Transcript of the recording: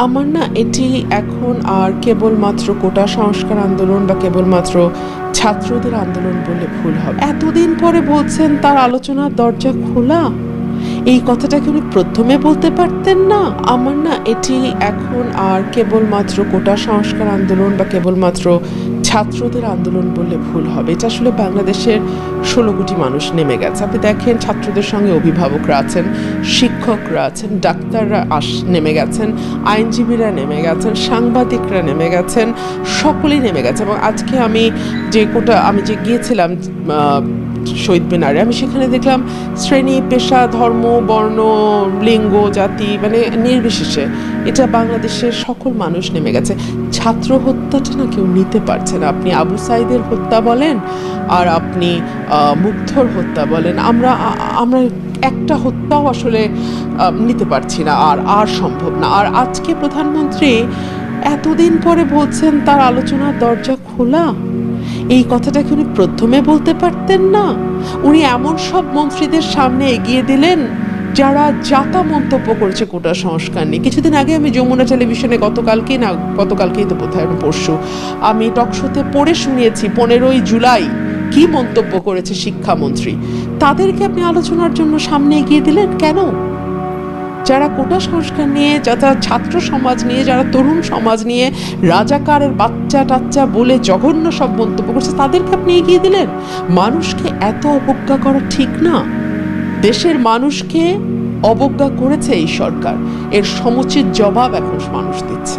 আমার না এটি এখন আর কেবলমাত্র কোটা সংস্কার আন্দোলন বা কেবলমাত্র ছাত্রদের আন্দোলন বলে ভুল হবে। এতদিন পরে বলছেন তার আলোচনার দরজা খোলা, এই কথাটা কি উনি প্রথমে বলতে পারতেন না? আমার না এটি এখন আর কেবলমাত্র কোটা সংস্কার আন্দোলন বা কেবলমাত্র ছাত্রদের আন্দোলন বললে ভুল হবে। এটা আসলে বাংলাদেশের 16 কোটি মানুষ নেমে গেছে। আপনি দেখেন ছাত্রদের সঙ্গে অভিভাবকরা আছেন, শিক্ষকরা আছেন, ডাক্তাররা নেমে গেছেন, আইনজীবীরা নেমে গেছেন, সাংবাদিকরা নেমে গেছেন, সকলেই নেমে গেছে। এবং আজকে আমি যে গিয়েছিলাম শহীদ মিনারে, আমি সেখানে দেখলাম শ্রেণী, পেশা, ধর্ম, বর্ণ, লিঙ্গ, জাতি মানে নির্বিশেষে এটা বাংলাদেশের সকল মানুষ নেমে গেছে। ছাত্র হত্যাটা না কেউ নিতে পারছে না। আপনি আবু সাইদের হত্যা বলেন আর আপনি মুগ্ধর হত্যা বলেন, আমরা একটা হত্যাও আসলে নিতে পারছি না, আর সম্ভব না। আর আজকে প্রধানমন্ত্রী এতদিন পরে বলছেন তার আলোচনার দরজা খোলা, এই কথাটা কি উনি প্রথমে বলতে পারতেন না? উনি এমন সব মন্ত্রীদের সামনে এগিয়ে দিলেন যারা যাতা মন্তব্য করেছে কোটা সংস্কার নিয়ে। কিছুদিন আগে আমি যমুনা টেলিভিশনে গতকালকেই তো বোধহয় পরশু আমি টকশোতে পড়ে শুনিয়েছি 15ই জুলাই কি মন্তব্য করেছে শিক্ষামন্ত্রী। তাদেরকে আপনি আলোচনার জন্য সামনে এগিয়ে দিলেন কেন? যারা কোটা সংস্কার নিয়ে, যারা ছাত্র সমাজ নিয়ে, যারা তরুণ সমাজ নিয়ে রাজাকারের বাচ্চা টাচ্চা বলে জঘন্য সব মন্তব্য করছে, তাদেরকে আপনি এগিয়ে দিলেন। মানুষকে এত অবজ্ঞা করা ঠিক না। দেশের মানুষকে অবজ্ঞা করেছে এই সরকার, এর সমুচিত জবাব এখন মানুষ দিচ্ছে।